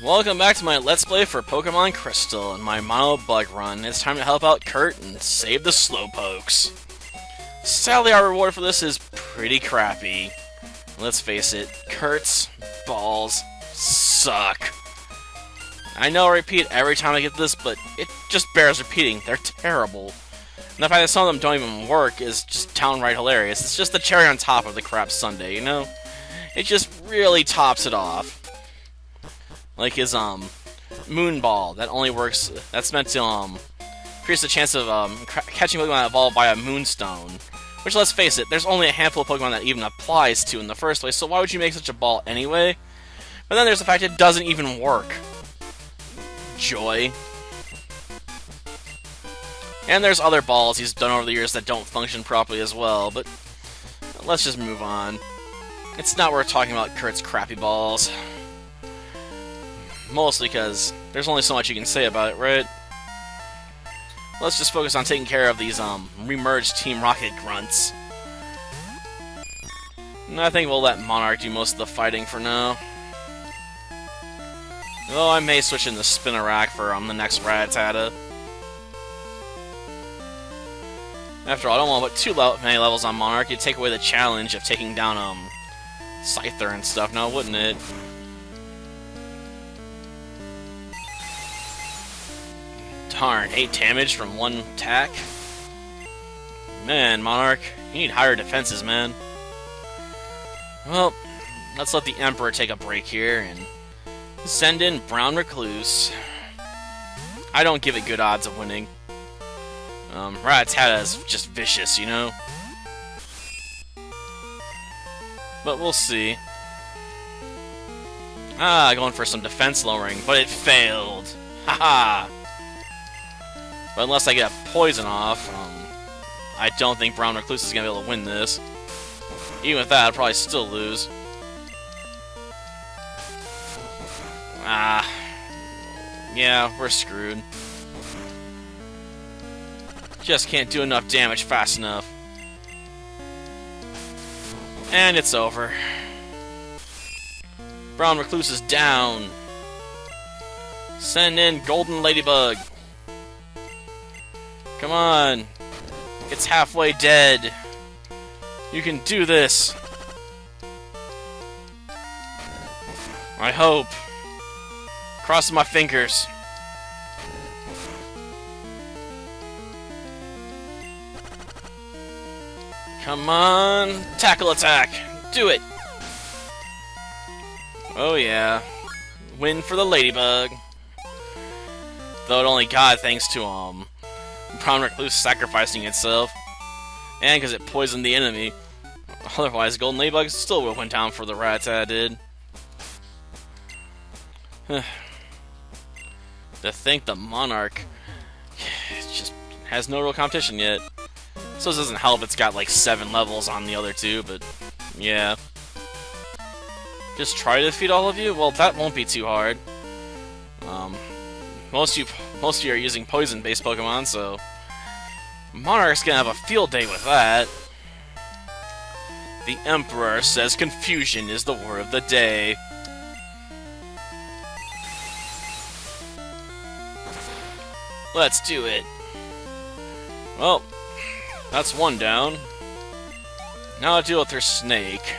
Welcome back to my Let's Play for Pokemon Crystal and my Mono Bug Run. It's time to help out Kurt and save the Slowpokes. Sadly, our reward for this is pretty crappy. Let's face it, Kurt's balls suck. I know I repeat every time I get this, but it just bears repeating. They're terrible. And the fact that some of them don't even work is just downright hilarious. It's just the cherry on top of the crap sundae, you know? It just really tops it off. Like his, Moon Ball, that only works, that's meant to, increase the chance of, catching Pokemon that evolve by a Moonstone. Which, let's face it, there's only a handful of Pokemon that even applies to in the first place, so why would you make such a ball anyway? But then there's the fact it doesn't even work. Joy. And there's other balls he's done over the years that don't function properly as well, but let's just move on. It's not worth talking about Kurt's crappy balls. Mostly because there's only so much you can say about it, right? Let's just focus on taking care of these, remerged Team Rocket grunts. And I think we'll let Monarch do most of the fighting for now. Though I may switch into Spinarak for, the next Rattata. After all, I don't want to put too many levels on Monarch. It'd take away the challenge of taking down, Scyther and stuff now, wouldn't it? Darn, 8 damage from one attack? Man, Monarch, you need higher defenses, man. Well, let's let the Emperor take a break here and send in Brown Recluse. I don't give it good odds of winning. Rattata is just vicious, you know? But we'll see. Going for some defense lowering, but it failed. Haha! But unless I get a poison off, I don't think Brown Recluse is going to be able to win this. Even with that, I'd probably still lose. Yeah, we're screwed. Just can't do enough damage fast enough. And it's over. Brown Recluse is down. Send in Golden Ladybug. Come on. It's halfway dead. You can do this. I hope. Crossing my fingers. Come on. Tackle attack. Do it. Oh yeah. Win for the Ladybug. Though it only got thanks to, Brown Recluse sacrificing itself. And because it poisoned the enemy. Otherwise, Golden Ladybug still would have went down for the Rattata did. To think the Monarch just has no real competition yet. So this doesn't help it's got like 7 levels on the other two, but yeah. Just try to defeat all of you? Well, that won't be too hard. Most of you are using poison-based Pokemon, so Monarch's gonna have a field day with that. The Emperor says confusion is the word of the day. Let's do it. Well, that's one down. Now I'll deal with her snake.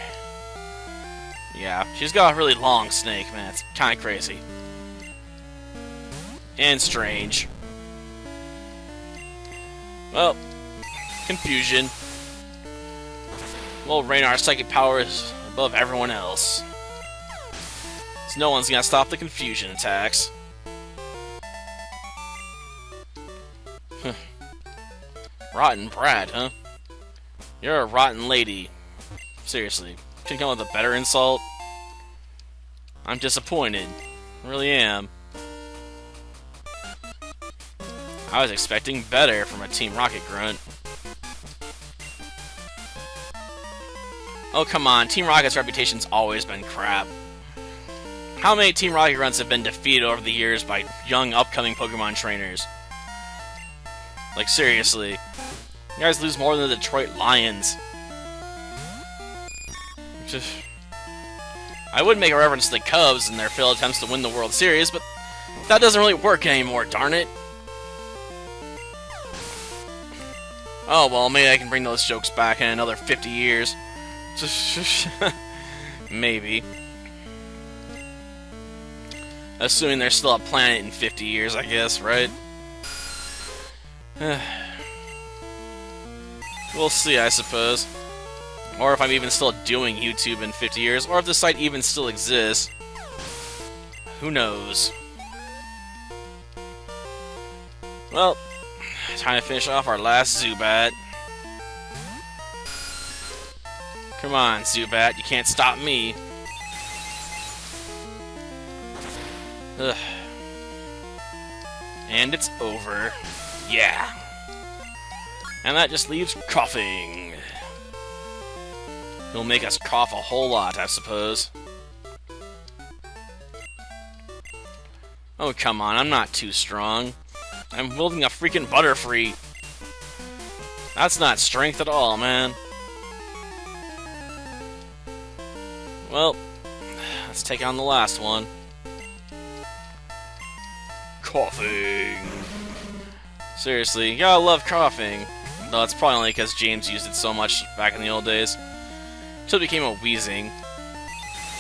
Yeah, she's got a really long snake, man. It's kind of crazy. And strange. Well, confusion. Well, Raynar's psychic power is above everyone else. So no one's gonna stop the confusion attacks. Rotten brat, huh? You're a rotten lady. Seriously. Can you come up with a better insult? I'm disappointed. I really am. I was expecting better from a Team Rocket grunt. Oh, come on. Team Rocket's reputation's always been crap. How many Team Rocket grunts have been defeated over the years by young, upcoming Pokemon trainers? Like, seriously. You guys lose more than the Detroit Lions. I would make a reference to the Cubs and their failed attempts to win the World Series, but that doesn't really work anymore, darn it. Oh, well, maybe I can bring those jokes back in another 50 years. Maybe. Assuming there's still a planet in 50 years, I guess, right? We'll see, I suppose. Or if I'm even still doing YouTube in 50 years, or if the site even still exists. Who knows? Well, time to finish off our last Zubat. Come on, Zubat, you can't stop me. Ugh. And it's over. Yeah. And that just leaves coughing. He'll make us cough a whole lot, I suppose. Oh, come on, I'm not too strong. I'm wielding a freaking Butterfree. That's not strength at all, man. Well, let's take on the last one. Coughing. Seriously, you gotta love coughing. Though it's probably only because James used it so much back in the old days. Until it became a wheezing.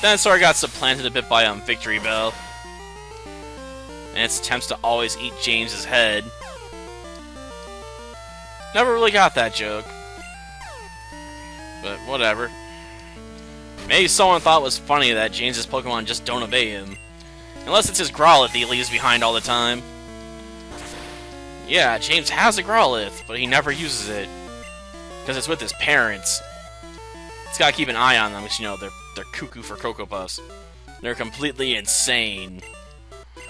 Then it sort of got supplanted a bit by Victory Bell. And its attempts to always eat James's head. Never really got that joke. But whatever. Maybe someone thought it was funny that James's Pokemon just don't obey him. Unless it's his Growlithe he leaves behind all the time. Yeah, James has a Growlithe, but he never uses it. Because it's with his parents. He's gotta keep an eye on them, because, you know, they're cuckoo for Cocoa Puffs. They're completely insane. I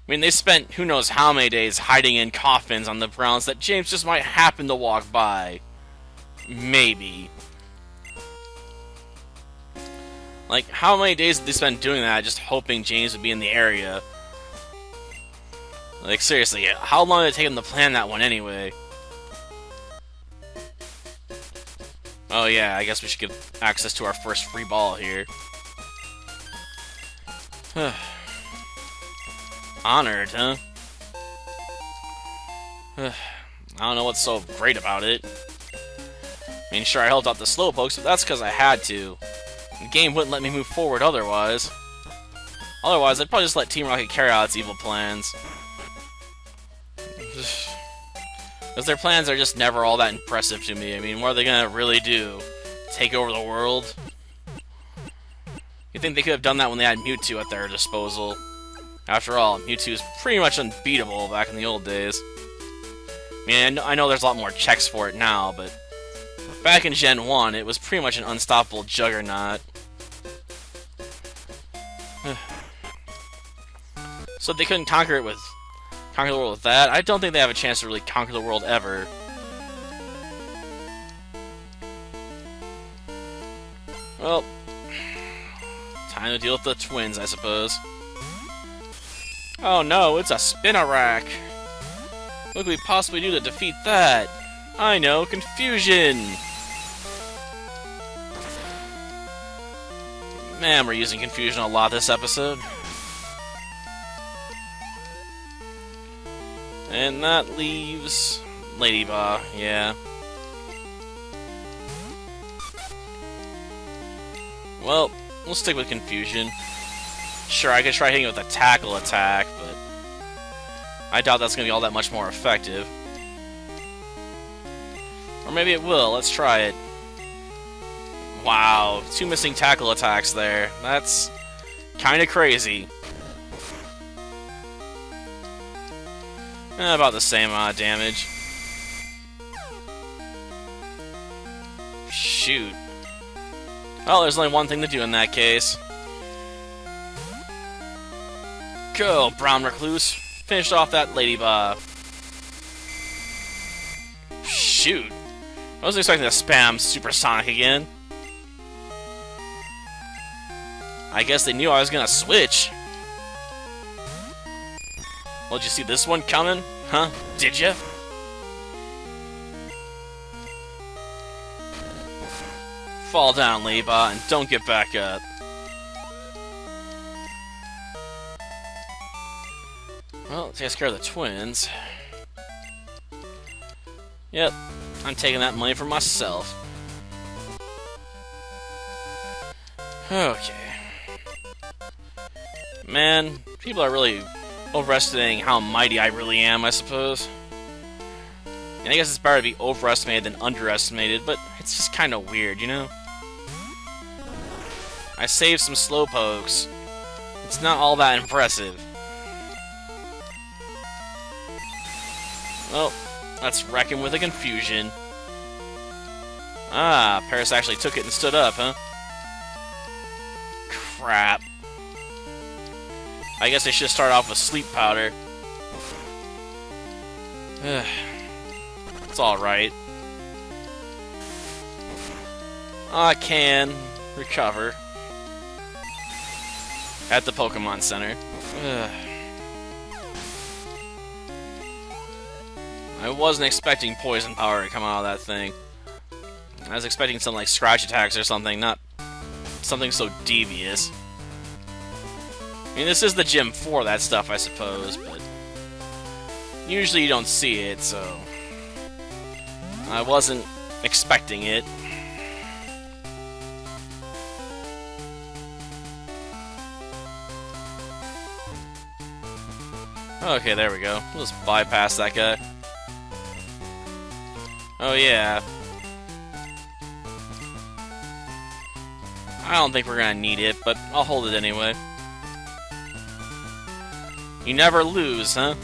mean, they spent who knows how many days hiding in coffins on the grounds that James just might happen to walk by. Maybe. Like, how many days did they spend doing that, just hoping James would be in the area? Like, seriously, how long did it take him to plan that one anyway? Oh yeah, I guess we should give access to our first free ball here. Honored, huh? I don't know what's so great about it. I mean, sure, I helped out the Slowpokes, but that's because I had to. The game wouldn't let me move forward otherwise. Otherwise, I'd probably just let Team Rocket carry out its evil plans. Because their plans are just never all that impressive to me. I mean, what are they gonna really do? Take over the world? You'd think they could have done that when they had Mewtwo at their disposal. After all, Mewtwo's pretty much unbeatable back in the old days. I mean, I know there's a lot more checks for it now, but back in Gen 1, it was pretty much an unstoppable juggernaut. So if they couldn't conquer the world with that, I don't think they have a chance to really conquer the world ever. Well, time to deal with the twins, I suppose. Oh no, it's a Spinarak! What could we possibly do to defeat that? I know, confusion! Man, we're using confusion a lot this episode. And that leaves Ladybug, yeah. Well, we'll stick with confusion. Sure, I could try hitting it with a tackle attack, but I doubt that's going to be all that much more effective. Or maybe it will. Let's try it. Wow, 2 missing tackle attacks there. That's kind of crazy. About the same amount of damage. Shoot. Well, there's only one thing to do in that case. Go, Brown Recluse. Finish off that Ladybug. Shoot. I wasn't expecting to spam Supersonic again. I guess they knew I was gonna switch. Well, did you see this one coming? Huh? Did ya? Fall down, Ladybug, and don't get back up. Well, takes care of the twins. Yep, I'm taking that money for myself. Okay. Man, people are really overestimating how mighty I really am, I suppose. And I guess it's better to be overestimated than underestimated, but it's just kind of weird, you know? I saved some slowpokes. It's not all that impressive. Well, let's reckon with the confusion. Ah, Paris actually took it and stood up, huh? Crap. I guess I should start off with sleep powder. It's alright. I can recover at the Pokémon Center. I wasn't expecting poison power to come out of that thing. I was expecting something like scratch attacks or something, not something so devious. I mean, this is the gym for that stuff, I suppose, but usually you don't see it, so I wasn't expecting it. Okay, there we go. We'll just bypass that guy. Oh yeah. I don't think we're gonna need it, but I'll hold it anyway. You never lose, huh?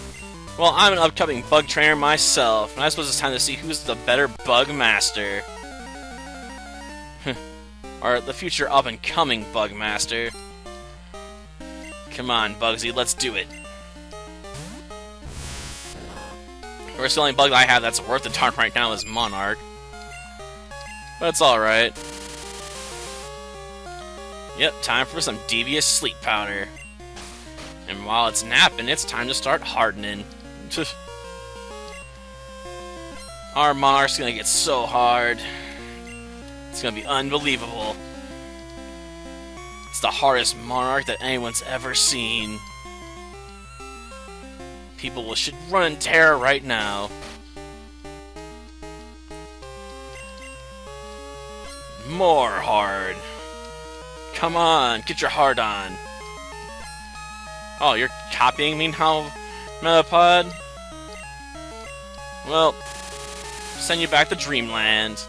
Well, I'm an upcoming bug trainer myself, and I suppose it's time to see who's the better bug master. Or the future up-and-coming bug master. Come on, Bugsy, let's do it. Of course, the only bug I have that's worth the darn right now is Monarch. But it's alright. Yep, time for some devious sleep powder. And while it's napping, it's time to start hardening. Our Monarch's gonna get so hard. It's gonna be unbelievable. It's the hardest Monarch that anyone's ever seen. People should run in terror right now. More hard. Come on, get your heart on. Oh, you're copying me now, Metapod? Well, send you back to Dreamland.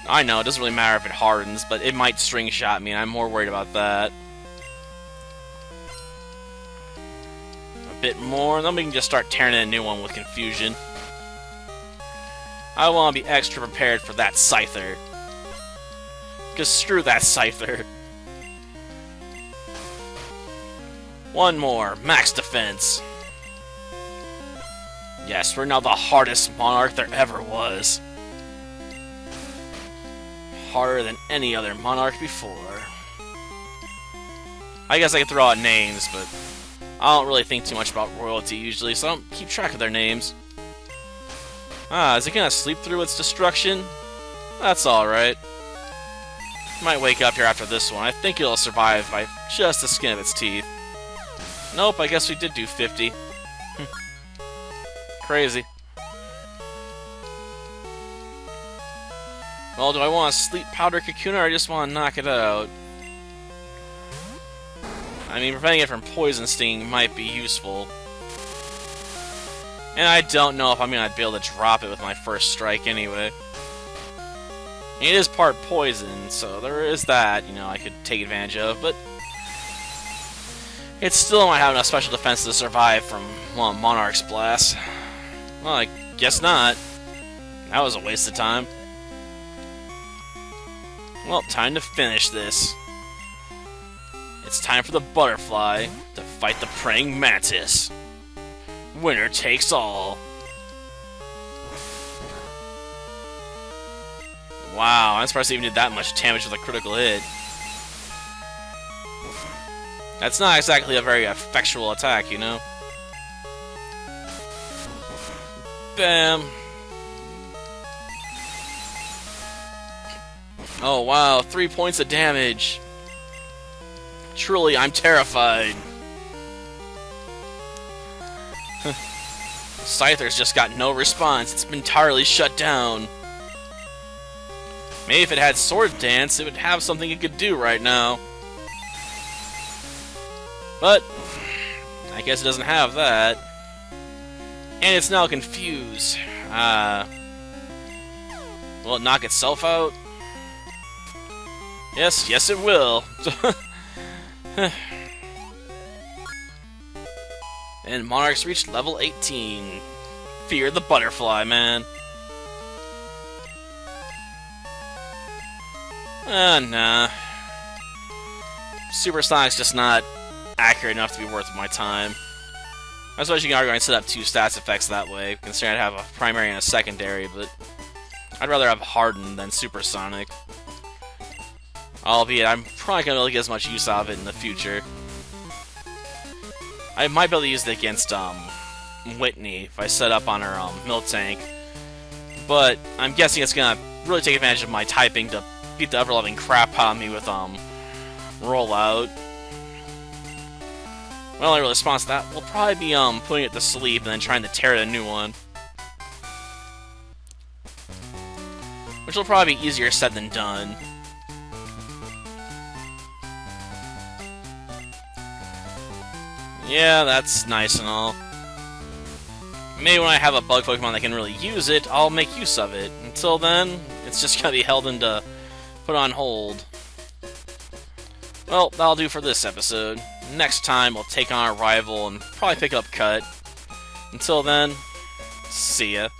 I know, it doesn't really matter if it hardens, but it might string shot me, and I'm more worried about that. A bit more, and then we can just start tearing in a new one with confusion. I want to be extra prepared for that Scyther. Because screw that Scyther. One more, max defense. Yes, we're now the hardest Monarch there ever was. Harder than any other Monarch before. I guess I could throw out names, but I don't really think too much about royalty usually, so I don't keep track of their names. Ah, is it gonna sleep through its destruction? That's alright. Might wake up here after this one. I think it'll survive by just the skin of its teeth. Nope, I guess we did do 50. Crazy. Well, do I want a sleep powder cocoon or I just want to knock it out? I mean, preventing it from poison sting might be useful. And I don't know if I'm going to be able to drop it with my first strike anyway. It is part poison, so there is that, you know, I could take advantage of, but it still might have enough special defense to survive from, well, Monarch's Blast. Well, I guess not. That was a waste of time. Well, time to finish this. It's time for the Butterfly to fight the Praying Mantis. Winner takes all. Wow, I'm surprised it even did that much damage with a critical hit. That's not exactly a very effectual attack, you know? Bam! Oh wow, 3 points of damage. Truly, I'm terrified. Scyther's just got no response. It's been entirely shut down. Maybe if it had Sword Dance, it would have something it could do right now. But I guess it doesn't have that. And it's now confused. Will it knock itself out? Yes, it will. And Monarch's reached level 18. Fear the butterfly, man. Nah. Supersonic's just not accurate enough to be worth my time. I suppose you can argue I set up 2 stats effects that way, considering I'd have a primary and a secondary, but I'd rather have Harden than Supersonic. Albeit, I'm probably going to be able to get as much use out of it in the future. I might be able to use it against, Whitney, if I set up on her, Milk Tank. But I'm guessing it's going to really take advantage of my typing to beat the ever-loving crap out of me with, Rollout. My only real response to that will probably be, putting it to sleep and then trying to tear it a new one. Which will probably be easier said than done. Yeah, that's nice and all. Maybe when I have a bug Pokemon that can really use it, I'll make use of it. Until then, it's just gonna be held into put on hold. Well, that'll do for this episode. Next time, we'll take on our rival and probably pick up Cut. Until then, see ya.